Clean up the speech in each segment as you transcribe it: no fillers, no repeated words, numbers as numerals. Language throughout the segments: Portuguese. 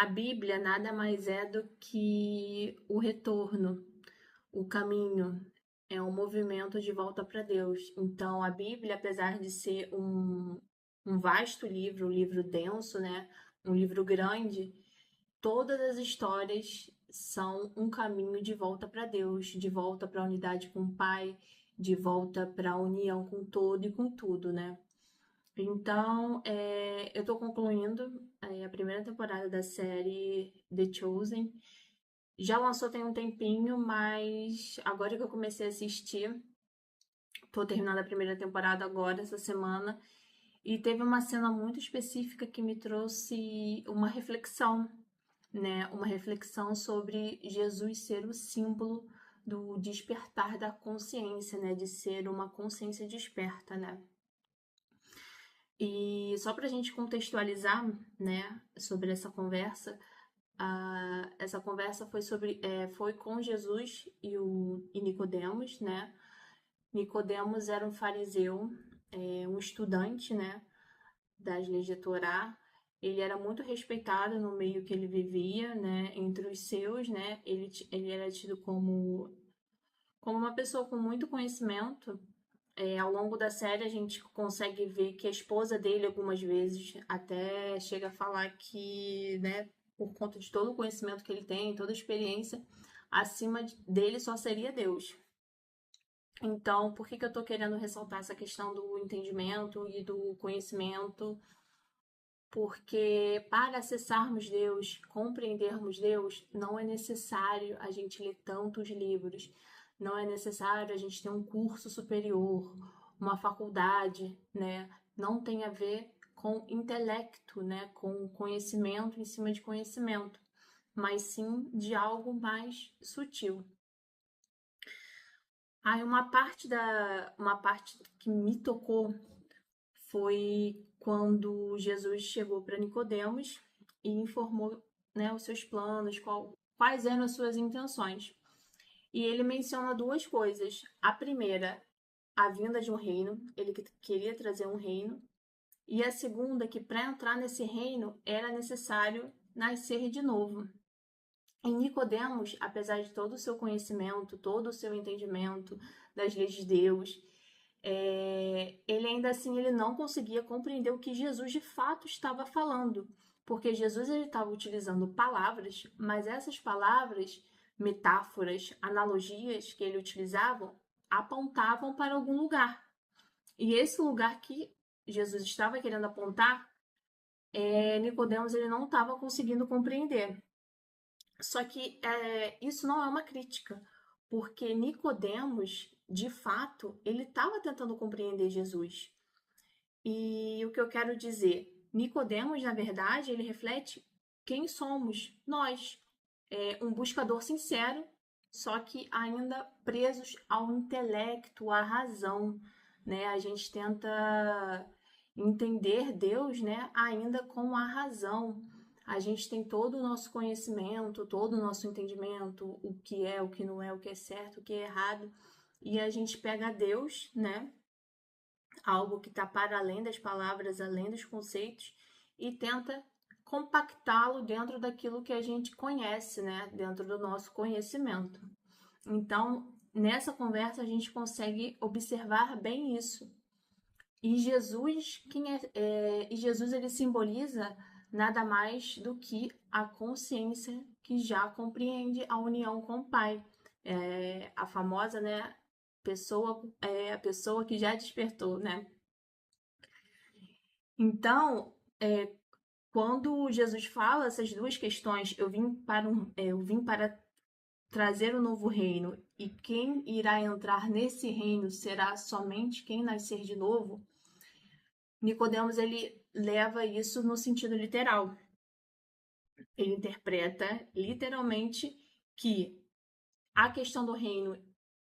A Bíblia nada mais é do que o retorno, o caminho, é um movimento de volta para Deus. Então, a Bíblia, apesar de ser um vasto livro, um livro denso, né? Um livro grande, todas as histórias são um caminho de volta para Deus, de volta para a unidade com o Pai, de volta para a união com todo e com tudo, né? Então, eu estou concluindo a primeira temporada da série The Chosen. Já lançou tem um tempinho, mas agora que eu comecei a assistir, tô terminando a primeira temporada agora, essa semana, e teve uma cena muito específica que me trouxe uma reflexão, né? Uma reflexão sobre Jesus ser o símbolo do despertar da consciência, né? De ser uma consciência desperta, né? E só para a gente contextualizar, né, sobre essa conversa, essa conversa foi foi com Jesus e Nicodemos, né? Nicodemos era um fariseu, um estudante, né, das leis de Torá. Ele era muito respeitado no meio que ele vivia, né, entre os seus, né? Ele era tido como uma pessoa com muito conhecimento. Ao longo da série a gente consegue ver que a esposa dele algumas vezes até chega a falar que, né, por conta de todo o conhecimento que ele tem, toda a experiência, acima dele só seria Deus. Então, por que eu estou querendo ressaltar essa questão do entendimento e do conhecimento? Porque para acessarmos Deus, compreendermos Deus, não é necessário a gente ler tantos livros, não é necessário a gente ter um curso superior, uma faculdade, né? Não tem a ver com intelecto, né? Com conhecimento em cima de conhecimento, mas sim de algo mais sutil. Aí uma parte que me tocou foi quando Jesus chegou para Nicodemos e informou, né, os seus planos, quais eram as suas intenções. E ele menciona duas coisas. A primeira, a vinda de um reino, ele queria trazer um reino. E a segunda, que para entrar nesse reino era necessário nascer de novo. E Nicodemos, apesar de todo o seu conhecimento, todo o seu entendimento das leis de Deus, ele ainda assim ele não conseguia compreender o que Jesus de fato estava falando, porque Jesus ele estava utilizando palavras, mas essas palavras, metáforas, analogias que ele utilizava apontavam para algum lugar. E esse lugar que Jesus estava querendo apontar, Nicodemos ele não estava conseguindo compreender. Só que isso não é uma crítica, porque Nicodemos, de fato, ele estava tentando compreender Jesus. E o que eu quero dizer, Nicodemos, na verdade, ele reflete quem somos nós, um buscador sincero, só que ainda presos ao intelecto, à razão, né? A gente tenta entender Deus, né, ainda com a razão. A gente tem todo o nosso conhecimento, todo o nosso entendimento, o que é, o que não é, o que é certo, o que é errado, e a gente pega Deus, né, algo que está para além das palavras, além dos conceitos, e tenta compactá-lo dentro daquilo que a gente conhece, né? Dentro do nosso conhecimento. Então, nessa conversa, a gente consegue observar bem isso. E Jesus, e Jesus ele simboliza nada mais do que a consciência que já compreende a união com o Pai. A famosa, né, a pessoa que já despertou, né? Então, quando Jesus fala essas duas questões, eu vim para trazer o novo reino e quem irá entrar nesse reino será somente quem nascer de novo. Nicodemos ele leva isso no sentido literal. Ele interpreta literalmente que a questão do reino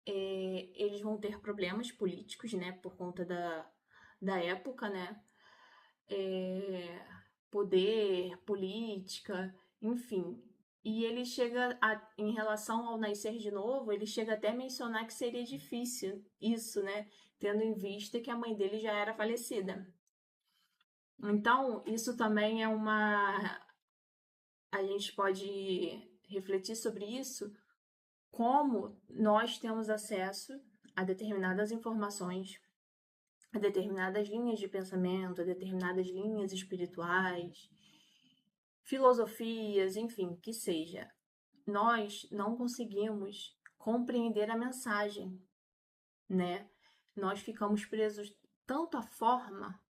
eles vão ter problemas políticos, né, por conta da época, né, poder, política, enfim. E ele em relação ao nascer de novo, ele chega até a mencionar que seria difícil isso, né? Tendo em vista que a mãe dele já era falecida. Então, isso também a gente pode refletir sobre isso, como nós temos acesso a determinadas informações, a determinadas linhas de pensamento, a determinadas linhas espirituais, filosofias, enfim, que seja. Nós não conseguimos compreender a mensagem, né? Nós ficamos presos tanto à forma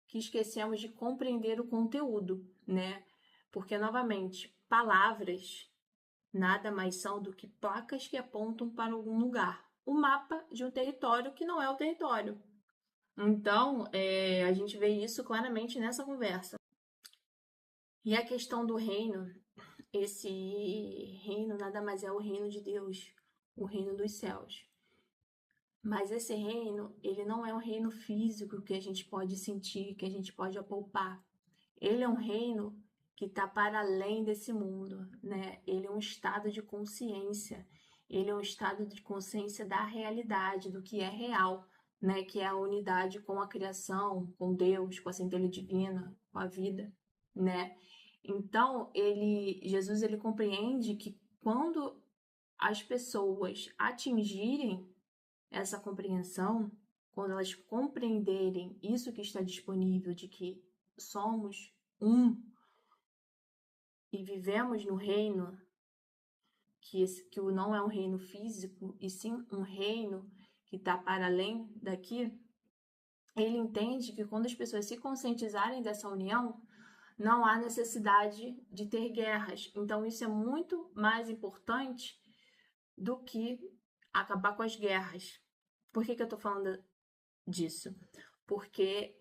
que esquecemos de compreender o conteúdo, né? Porque, novamente, palavras nada mais são do que placas que apontam para algum lugar. O mapa de um território que não é o território. Então, a gente vê isso claramente nessa conversa. E a questão do reino, esse reino nada mais é o reino de Deus, o reino dos céus. Mas esse reino, ele não é um reino físico que a gente pode sentir, que a gente pode apalpar. Ele é um reino que está para além desse mundo, né? Ele é um estado de consciência. Ele é um estado de consciência da realidade, do que é real, né? Que é a unidade com a criação, com Deus, com a centelha divina, com a vida, né? Então, Jesus, ele compreende que quando as pessoas atingirem essa compreensão, quando elas compreenderem isso que está disponível, de que somos um e vivemos no reino, que não é um reino físico, e sim um reino que está para além daqui, ele entende que quando as pessoas se conscientizarem dessa união, não há necessidade de ter guerras. Então, isso é muito mais importante do que acabar com as guerras. Por que eu estou falando disso? Porque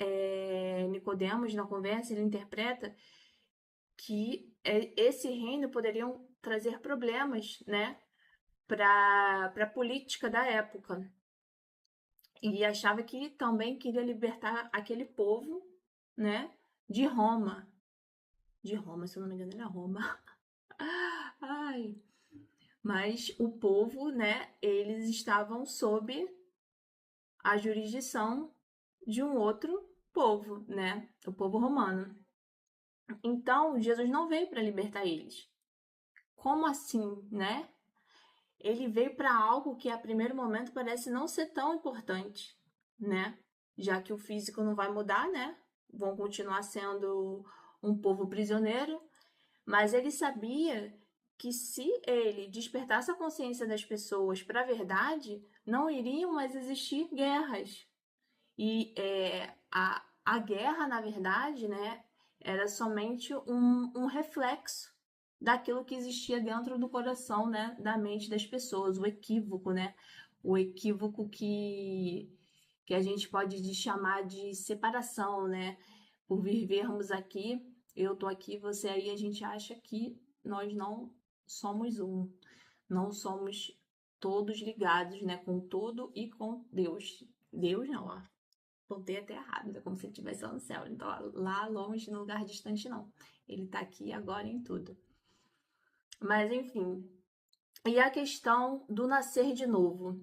Nicodemos, na conversa, ele interpreta que esse reino poderiam trazer problemas, né, para a política da época. E achava que também queria libertar aquele povo, né, de Roma. De Roma, se eu não me engano, era Roma. Ai. Mas o povo, né, eles estavam sob a jurisdição de um outro povo, né, o povo romano. Então, Jesus não veio para libertar eles. Como assim, né? Ele veio para algo que a primeiro momento parece não ser tão importante, né? Já que o físico não vai mudar, né? Vão continuar sendo um povo prisioneiro, mas ele sabia que se ele despertasse a consciência das pessoas para a verdade, não iriam mais existir guerras. E a guerra, na verdade, né, era somente um reflexo daquilo que existia dentro do coração, né, da mente das pessoas, o equívoco, né, o equívoco que a gente pode chamar de separação, né, por vivermos aqui, eu tô aqui, você aí, a gente acha que nós não somos um, não somos todos ligados, né, com tudo e com Deus. Deus não, ó. Contei até errado, é como se ele estivesse lá no céu. Ele não tá lá longe, num lugar distante, não. Ele tá aqui agora em tudo. Mas, enfim. E a questão do nascer de novo.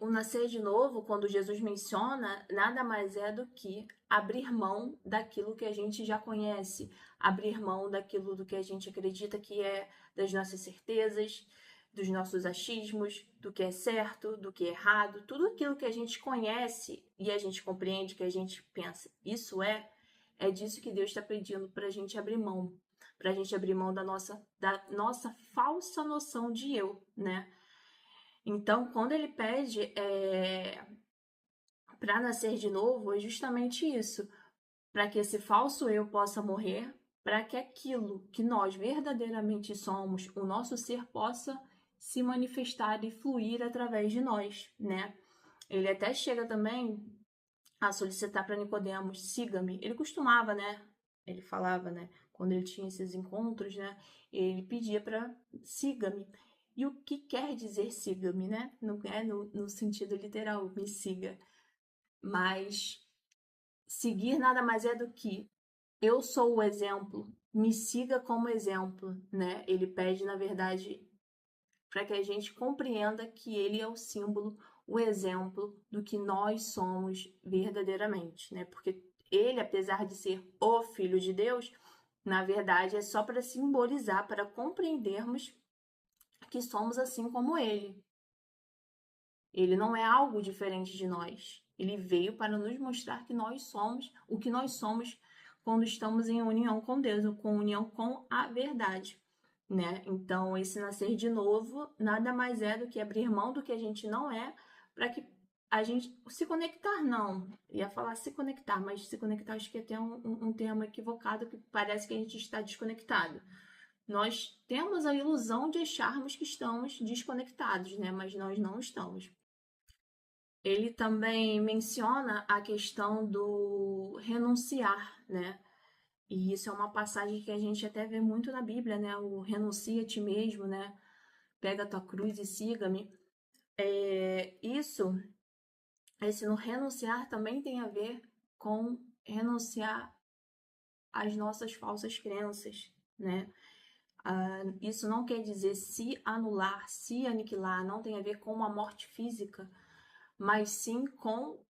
O nascer de novo, quando Jesus menciona, nada mais é do que abrir mão daquilo que a gente já conhece, abrir mão daquilo do que a gente acredita que é das nossas certezas, dos nossos achismos, do que é certo, do que é errado, tudo aquilo que a gente conhece e a gente compreende, que a gente pensa, isso é disso que Deus está pedindo para a gente abrir mão, para a gente abrir mão da nossa falsa noção de eu, né? Então, quando ele pede para nascer de novo, é justamente isso, para que esse falso eu possa morrer, para que aquilo que nós verdadeiramente somos, o nosso ser possa se manifestar e fluir através de nós, né? Ele até chega também a solicitar para Nicodemos, siga-me. Ele costumava, né? Ele falava, né? Quando ele tinha esses encontros, né? Ele pedia para siga-me. E o que quer dizer siga-me, né? Não é no sentido literal, me siga. Mas seguir nada mais é do que eu sou o exemplo, me siga como exemplo, né? Ele pede, na verdade, para que a gente compreenda que ele é o símbolo, o exemplo do que nós somos verdadeiramente, né? Porque ele, apesar de ser o Filho de Deus, Na verdade, é só para simbolizar, para compreendermos que somos assim como ele. Ele não é algo diferente de nós. Ele veio para nos mostrar que nós somos o que nós somos quando estamos em união com Deus, ou com união com a verdade, né? Então, esse nascer de novo nada mais é do que abrir mão do que a gente não é para que a gente se conectar, não. Ia falar se conectar, mas se conectar acho que é até um termo equivocado que parece que a gente está desconectado. Nós temos a ilusão de acharmos que estamos desconectados, né? Mas nós não estamos. Ele também menciona a questão do renunciar, né? E isso é uma passagem que a gente até vê muito na Bíblia, né? O renuncia a ti mesmo, né? Pega a tua cruz e siga-me. Esse no renunciar também tem a ver com renunciar às nossas falsas crenças, né? Isso não quer dizer se anular, se aniquilar, não tem a ver com uma morte física, mas sim com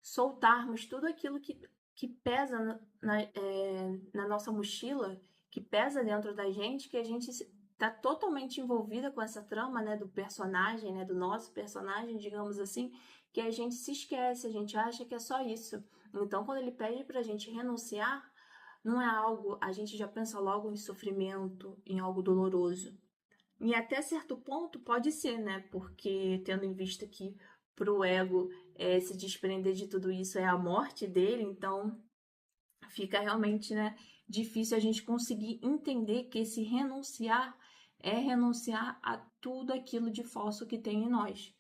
soltarmos tudo aquilo que pesa na nossa mochila, que pesa dentro da gente, que a gente está totalmente envolvida com essa trama, né, do personagem, né, do nosso personagem, digamos assim, que a gente se esquece, a gente acha que é só isso. Então, quando ele pede para a gente renunciar, não é algo, a gente já pensa logo em sofrimento, em algo doloroso. E até certo ponto pode ser, né? Porque tendo em vista que pro ego se desprender de tudo isso é a morte dele, então fica realmente, né, difícil a gente conseguir entender que esse renunciar é renunciar a tudo aquilo de falso que tem em nós.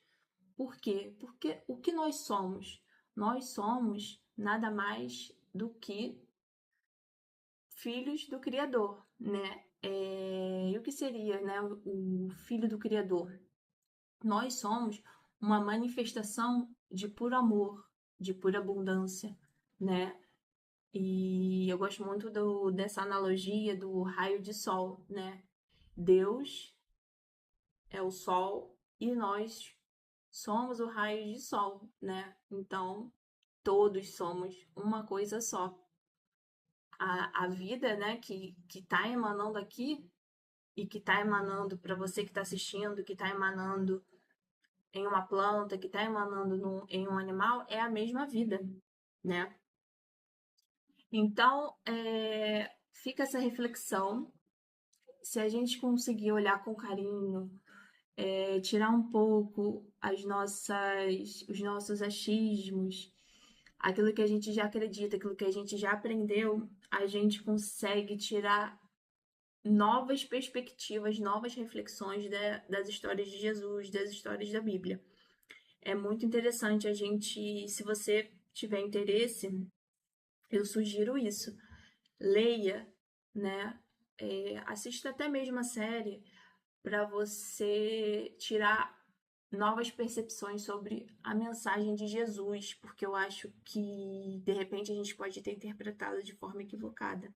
Por quê? Porque o que nós somos? Nós somos nada mais do que filhos do Criador, né? E o que seria, né, o filho do Criador? Nós somos uma manifestação de puro amor, de pura abundância, né? E eu gosto muito dessa analogia do raio de sol, né? Deus é o sol e nós somos o raio de sol, né? Então, todos somos uma coisa só. A vida, né, que tá emanando aqui e que tá emanando para você que está assistindo, que tá emanando em uma planta, que está emanando em um animal, é a mesma vida, né? Então, fica essa reflexão. Se a gente conseguir olhar com carinho, tirar um pouco os nossos achismos, aquilo que a gente já acredita, aquilo que a gente já aprendeu, a gente consegue tirar novas perspectivas, novas reflexões das histórias de Jesus, das histórias da Bíblia. É muito interessante a gente, se você tiver interesse, eu sugiro isso. Leia, né? Assista até mesmo a série para você tirar novas percepções sobre a mensagem de Jesus, porque eu acho que de repente a gente pode ter interpretado de forma equivocada.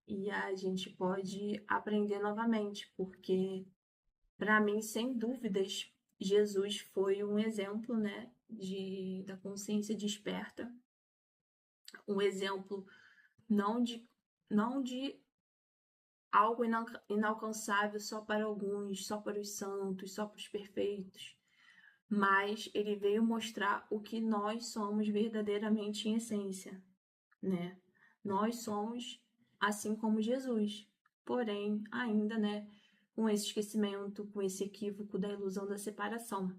E a gente pode aprender novamente, porque para mim, sem dúvidas, Jesus foi um exemplo, né, da consciência desperta, um exemplo não de algo inalcançável só para alguns, só para os santos, só para os perfeitos, mas ele veio mostrar o que nós somos verdadeiramente em essência, né? Nós somos assim como Jesus, porém, ainda, né, com esse esquecimento, com esse equívoco da ilusão da separação,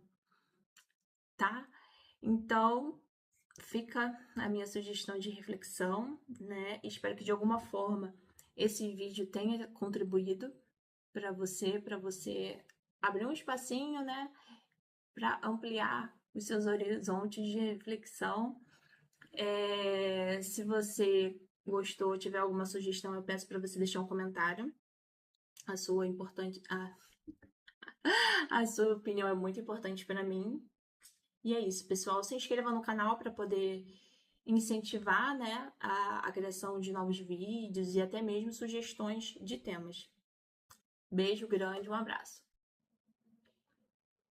tá? Então, fica a minha sugestão de reflexão, né? Espero que de alguma forma esse vídeo tenha contribuído para você abrir um espacinho, né? Para ampliar os seus horizontes de reflexão. Se você gostou, tiver alguma sugestão, eu peço para você deixar um comentário. A sua a sua opinião é muito importante para mim. E é isso, pessoal. Se inscreva no canal para poder incentivar, né, a criação de novos vídeos e até mesmo sugestões de temas. Beijo grande, um abraço.